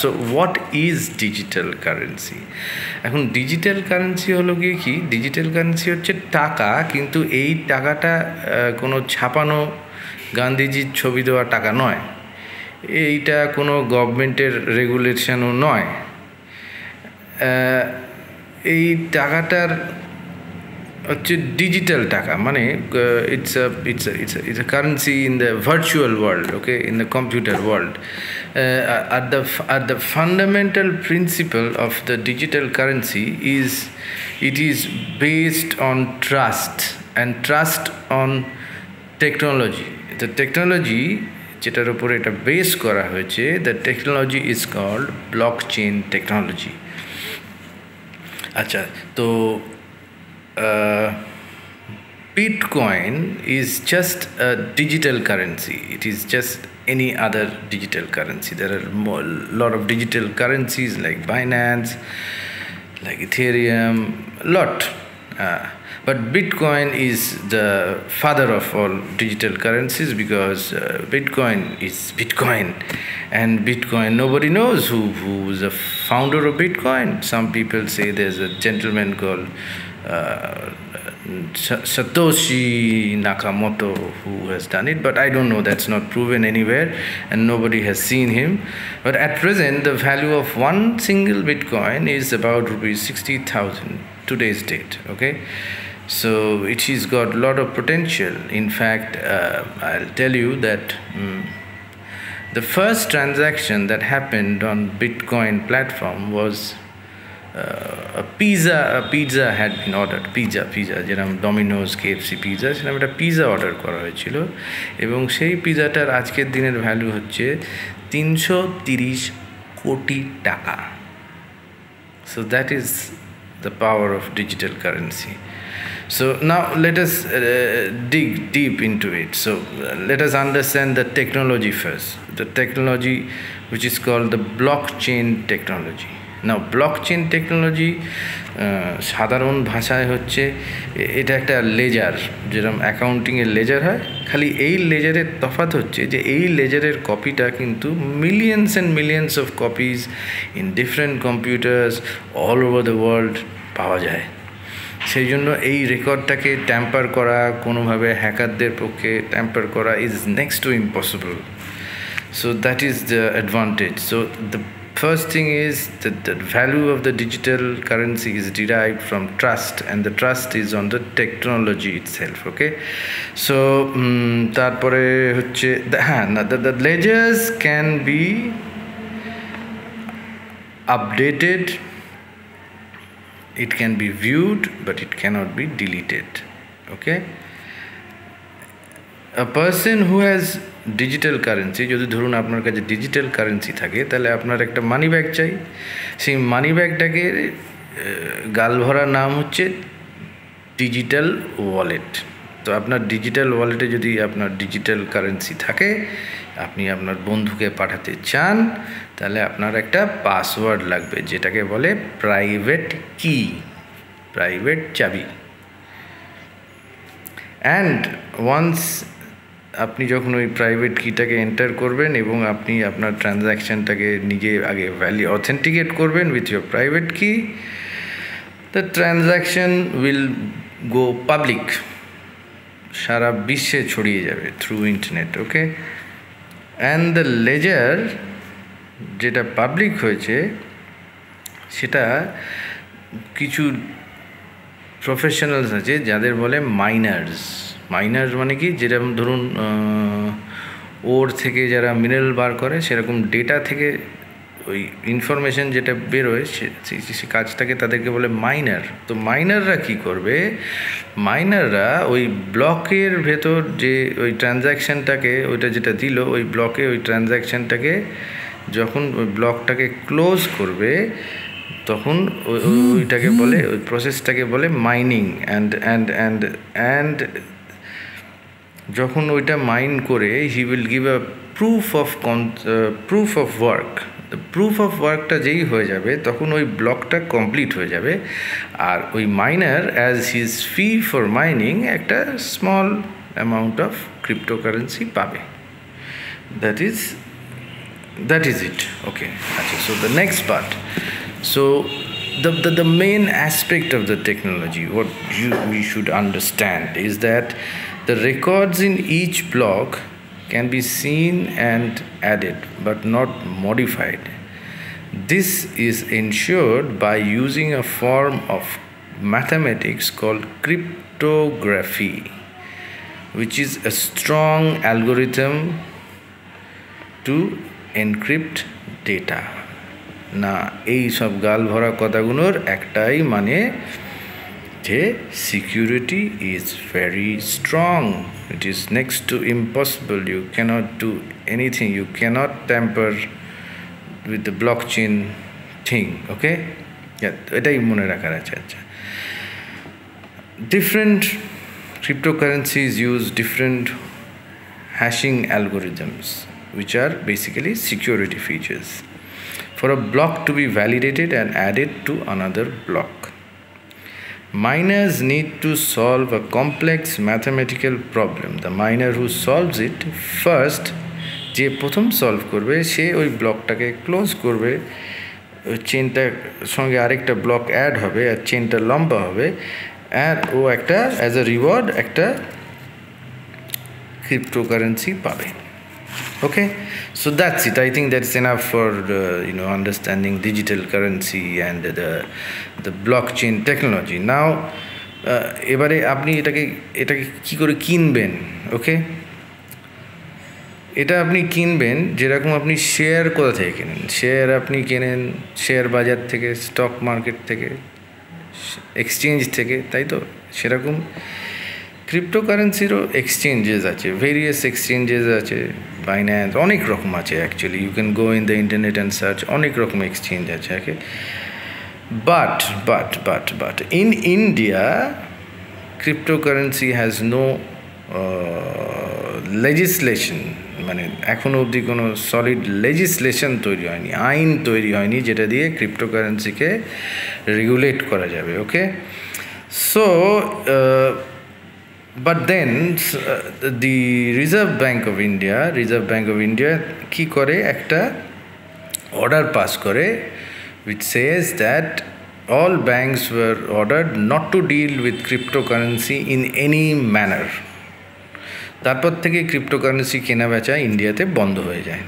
So what is digital currency? এখন digital currency হলো গিয়ে কি, ডিজিটাল কারেন্সি হচ্ছে টাকা, কিন্তু এই টাকাটা কোনো ছাপানো গান্ধীজির ছবি দেওয়া টাকা নয়, এইটা কোনো গভর্নমেন্টের রেগুলেশনও নয়। এই টাকাটার হচ্ছে ডিজিটাল টাকা, মানে it's a currency in the virtual world, okay, in the computer world. At the fundamental principle of the digital currency is it is based on trust and trust on technology. The technology যেটার উপরে এটা base করা হয়েছে, the technology is called blockchain technology. আচ্ছা, তো Bitcoin is just a digital currency. It is just any other digital currency. There are a lot of digital currencies like Binance, like Ethereum, lot. But Bitcoin is the father of all digital currencies because Bitcoin is Bitcoin. And Bitcoin, nobody knows who is the founder of Bitcoin. Some people say there's a gentleman called Satoshi Nakamoto who has done it, but I don't know, that's not proven anywhere and nobody has seen him. But at present the value of one single Bitcoin is about rupees 60,000 today's date, okay? So it has got a lot of potential. In fact, I'll tell you that the first transaction that happened on Bitcoin platform was a pizza had been ordered. pizza যেরকম Domino's, KFC pizza, সেরকম একটা pizza order করা হয়েছিল এবং সেই পিৎজাটার আজকের দিনের value হচ্ছে 330 কোটি টাকা। So that is the power of digital currency. So now let us dig deep into it. So let us understand the technology first. The technology which is called the blockchain technology. Now blockchain technology সাধারণ ভাষায় হচ্ছে এটা একটা laser, যেরকম অ্যাকাউন্টিংয়ের laser হয়, খালি এই লেজারের তফাৎ হচ্ছে যে এই লেজারের কপিটা কিন্তু millions and millions of copies in different computers all over the world পাওয়া যায়। সেই জন্য এই রেকর্ডটাকে ট্যাম্পার করা, কোনোভাবে হ্যাকারদের পক্ষে ট্যাম্পার করা is next to impossible. So that is the advantage. So the first thing is that the value of the digital currency is derived from trust, and the trust is on the technology itself, okay? So তারপরে হচ্ছে the ledgers can be updated, it can be viewed, but it cannot be deleted, okay? A person who has digital currency, যদি ধরুন আপনার কাছে digital currency থাকে, তাহলে আপনার একটা মানি ব্যাগ চাই। সেই মানি ব্যাগটাকে গাল ভরার নাম হচ্ছে ডিজিটাল ওয়ালেট। তো আপনার ডিজিটাল ওয়ালেটে যদি আপনার ডিজিটাল কারেন্সি থাকে, আপনি আপনার বন্ধুকে পাঠাতে চান, তাহলে আপনার একটা পাসওয়ার্ড লাগবে, যেটাকে বলে প্রাইভেট কি, প্রাইভেট চাবি। অ্যান্ড ওয়ান্স আপনি যখন ওই প্রাইভেট কিটাকে এন্টার করবেন এবং আপনি আপনার ট্রানজ্যাকশানটাকে নিজে আগে অথেন্টিকেট করবেন with your private key, the transaction will go public, সারা বিশ্বে ছড়িয়ে যাবে through internet, okay? And the ledger যেটা পাবলিক হয়েছে সেটা কিছু প্রফেশনালস আছে যাদের বলে মাইনার্স মানে কি, যেরকম ধরুন ওর থেকে যারা মিনারেল বার করে, সেরকম ডেটা থেকে ওই ইনফরমেশন যেটা বেরোয় সে কাজটাকে তাদেরকে বলে মাইনার। তো মাইনাররা কি করবে, মাইনাররা ওই ব্লকের ভেতর যে ওই ট্রানজ্যাকশানটাকে, ওইটা যেটা দিল ওই ব্লকে, ওই ট্রানজ্যাকশানটাকে যখন ওই ব্লকটাকে ক্লোজ করবে, তখন ওইটাকে বলে, ওই প্রসেসটাকে বলে মাইনিং। অ্যান্ড যখন ওইটা মাইন করে he will give a proof of work. Proof of ওয়ার্কটা যেই হয়ে যাবে, তখন ওই ব্লকটা কমপ্লিট হয়ে যাবে, আর ওই minor as his fee for mining একটা স্মল অ্যামাউন্ট অফ ক্রিপ্টোকারেন্সি পাবে। That is that is it. Okay. So the next part. So the main aspect of the technology, what we should understand is that the records in each block can be seen and added but not modified. This is ensured by using a form of mathematics called cryptography, which is a strong algorithm to encrypt data. না এই সব গাল ভরা কথাগুলোর একটাই মানে যে security is very strong, it is next to impossible, you cannot do anything, you cannot tamper with the blockchain thing. Okay, এটাই মনে রাখার আছে। আচ্ছা, different cryptocurrencies use different hashing algorithms, which are basically security features for a block to be validated and added to another block. Miners need to solve a complex mathematical problem. The miner who solves it first, যে প্রথম solve করবে সে ওই ব্লকটাকে close করবে, চেনটার সঙ্গে আরেকটা block add হবে আর চেনটা লম্বা হবে, আর ও একটা অ্যাজ আ রিওয়ার্ড একটা ক্রিপ্টোকারেন্সি পাবে। Okay, so that's it. I think that's enough for understanding digital currency and the blockchain technology. Now এবারে আপনি এটাকে কি করে কিনবেন? ওকে, এটা আপনি কিনবেন যেরকম আপনি শেয়ার কোথা থেকে কেনেন। শেয়ার আপনি কেনেন শেয়ার বাজার থেকে, স্টক মার্কেট থেকে, এক্সচেঞ্জ থেকে, তাই তো? সেরকম ক্রিপ্টোকারেন্সিরও এক্সচেঞ্জেস আছে, ভেরিয়াস এক্সচেঞ্জেস আছে, বাইন্যান্স, অনেক রকম আছে actually. You can go in the internet and search, অনেক রকম এক্সচেঞ্জ আছে। Okay, but in India cryptocurrency has no legislation, মানে এখনও অবধি কোনো সলিড লেজিসলেশন তৈরি হয়নি, আইন তৈরি হয়নি যেটা দিয়ে ক্রিপ্টোকারেন্সিকে রেগুলেট করা যাবে। ওকে, so but then the Reserve Bank of India কি করে, একটা অর্ডার পাস করে which says that all banks were ordered not to deal with cryptocurrency in any manner. তারপর থেকে ক্রিপ্টোকারেন্সি কেনা বেচা ইন্ডিয়াতে বন্ধ হয়ে যায়।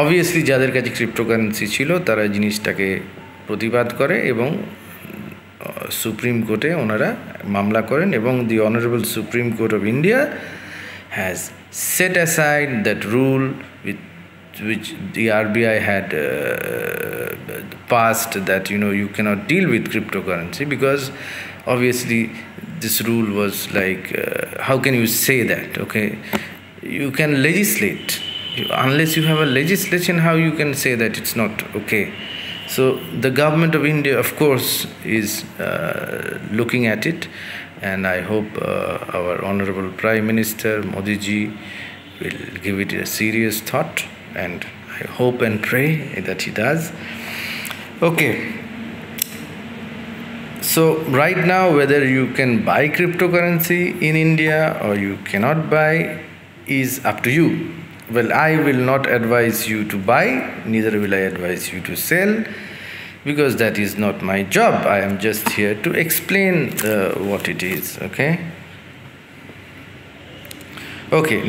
অবভিয়াসলি যাদের কাছে ক্রিপ্টোকারেন্সি ছিল তারা জিনিসটাকে প্রতিবাদ করে এবং সুপ্রিম কোর্টে ওনারা মামলা করেন, এবং the honourable supreme court of India has set aside that rule which the RBI had passed, that you cannot deal with cryptocurrency, because obviously this rule was like how can you say that? Okay, you can legislate, unless you have a legislation, how you can say that it's not okay? So the government of India, of course, is looking at it, and I hope our honorable Prime Minister Modi ji will give it a serious thought, and I hope and pray that he does. Okay, so right now whether you can buy cryptocurrency in India or you cannot buy is up to you. Well, I will not advise you to buy, neither will I advise you to sell, because that is not my job. I am just here to explain what it is. Okay,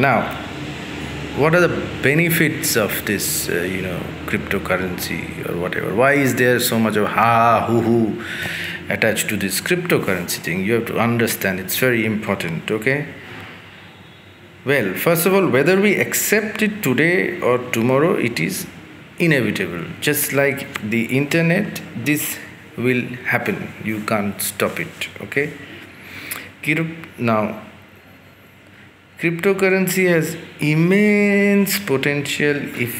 now what are the benefits of this cryptocurrency or whatever? Why is there so much of hoo attached to this cryptocurrency thing? You have to understand, it's very important. Okay, well, first of all, whether we accept it today or tomorrow, it is inevitable. Just like the internet, this will happen, you can't stop it. Okay, now cryptocurrency has immense potential if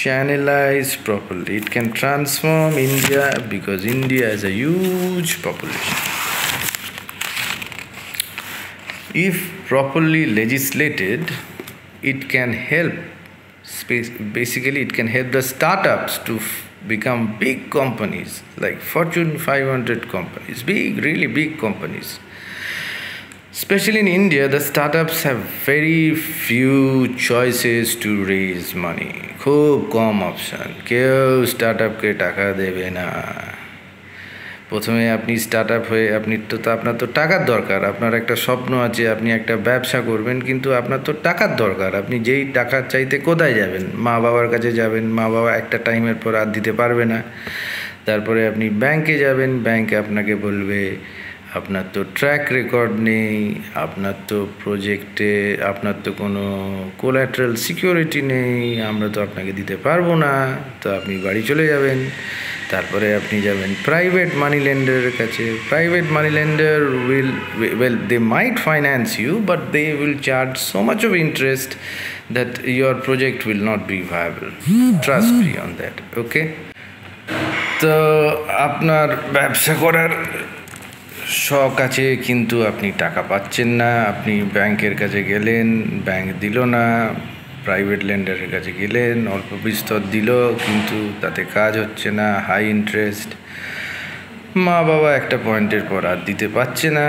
channelized properly. It can transform India, because India has a huge population. If properly legislated, it can help, basically it can help the startups to become big companies, like Fortune 500 companies, really big companies. Especially in India, the startups have very few choices to raise money. খুব কম option, কেউ স্টার্টআপকে টাকা দেবে না। প্রথমে আপনি startup হয়ে আপনার তো টাকার দরকার, আপনার একটা স্বপ্ন আছে, আপনি একটা ব্যবসা করবেন, কিন্তু আপনার তো টাকার দরকার। আপনি যেই টাকা চাইতে কোথায় যাবেন? মা বাবার কাছে যাবেন, মা বাবা একটা টাইমের পর আর দিতে পারবে না। তারপরে আপনি ব্যাংকে যাবেন, ব্যাংকে আপনাকে বলবে আপনার তো ট্র্যাক রেকর্ড নেই, আপনার তো প্রজেক্টে আপনার তো কোনো কোল্যাটারাল সিকিউরিটি নেই, আমরা তো আপনাকে দিতে পারবো না। তো আপনি বাড়ি চলে যাবেন। তারপরে আপনি যাবেন প্রাইভেট মানি লেন্ডারের কাছে। Private money lender well they might finance you, but they will charge so much of interest that your project will not be viable. Trust me on that, okay? তো আপনার ব্যবসা করার শখ আছে, কিন্তু আপনি টাকা পাচ্ছেন না। আপনি ব্যাংকের কাছে গেলেন, ব্যাংক দিল না। প্রাইভেট লেন্ডারের কাছে গেলেন, অল্প বিস্তর দিল, কিন্তু তাতে কাজ হচ্ছে না, হাই ইন্টারেস্ট। মা বাবা একটা পয়েন্টের পর আর দিতে পারছে না।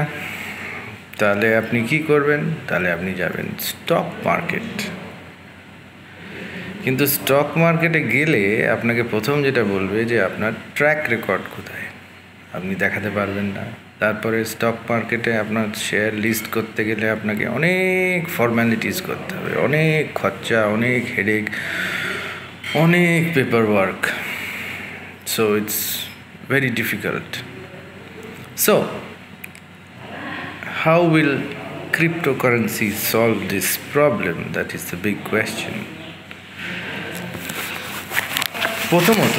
তাহলে আপনি কি করবেন? তাহলে আপনি যাবেন স্টক মার্কেট। কিন্তু স্টক মার্কেটে গেলে আপনাকে প্রথম যেটা বলবে যে আপনার ট্র্যাক রেকর্ড কোথায়, আপনি দেখাতে পারবেন না। তারপরে স্টক মার্কেটে আপনার শেয়ার লিস্ট করতে গেলে আপনাকে অনেক ফর্ম্যালিটিস করতে হবে, অনেক খরচা, অনেক হেডেক, অনেক paper work. So it's very difficult. So how will cryptocurrency solve this problem? That is the big question. প্রথমত,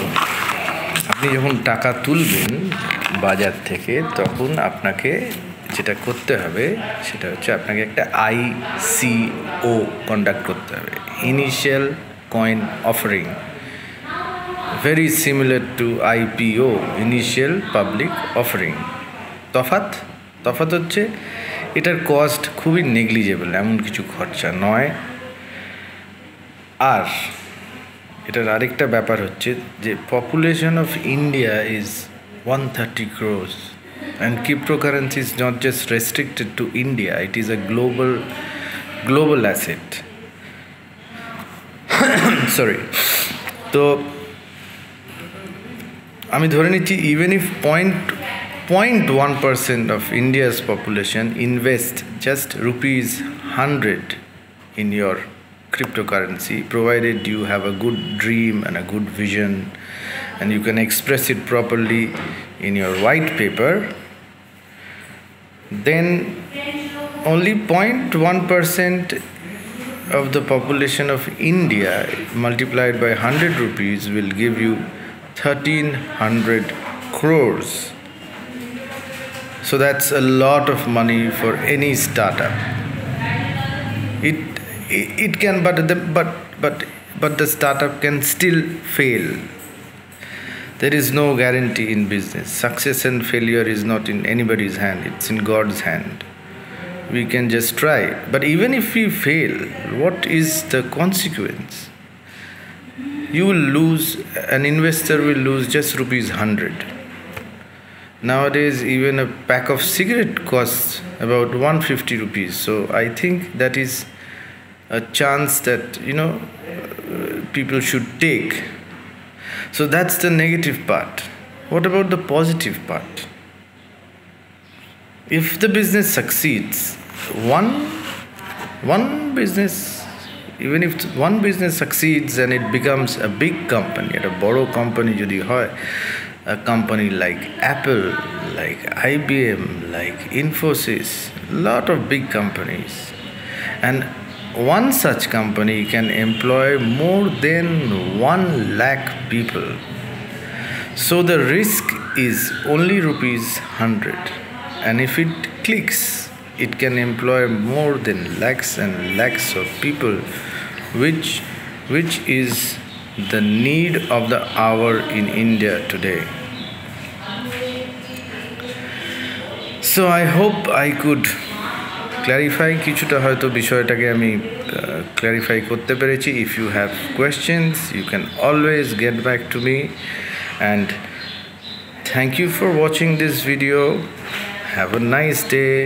আপনি যখন টাকা তুলবেন বাজার থেকে, তখন আপনাকে যেটা করতে হবে সেটা হচ্ছে আপনাকে একটা ICO কন্ডাক্ট করতে হবে, initial coin offering, very similar to IPO, initial public offering. তফাৎ হচ্ছে এটার কস্ট খুবই নেগলিজেবল, এমন কিছু খরচা নয়। আর এটার আরেকটা ব্যাপার হচ্ছে যে population of India is 130 crores, and cryptocurrency is not just restricted to India, it is a global asset. Sorry. তো আমি ধরে নিচ্ছি even if 0.1% of India's population invest just rupees 100 in your cryptocurrency, provided you have a good dream and a good vision and you can express it properly in your white paper, then only 0.1% of the population of India multiplied by 100 rupees will give you 1300 crores. So that's a lot of money for any startup. It can, but the startup can still fail. There is no guarantee in business. Success and failure is not in anybody's hand, it's in God's hand. We can just try. But even if we fail, what is the consequence? You will lose, an investor will lose just rupees 100. Nowadays, even a pack of cigarette costs about 150 rupees. So I think that is a chance that, people should take. So that's the negative part. What about the positive part? If the business succeeds, one business, even if one business succeeds and it becomes a big company, a boro company jodi hoy, a company like Apple, like IBM, like Infosys, lot of big companies, and one such company can employ more than 1 lakh people. So the risk is only rupees 100, and if it clicks, it can employ more than lakhs and lakhs of people, which is the need of the hour in India today. So I hope I could clarify কিছুটা হয়তো বিষয়টাকে আমি clarify করতে পেরেছি. If you have questions, you can always get back to me, and thank you for watching this video. Have a nice day.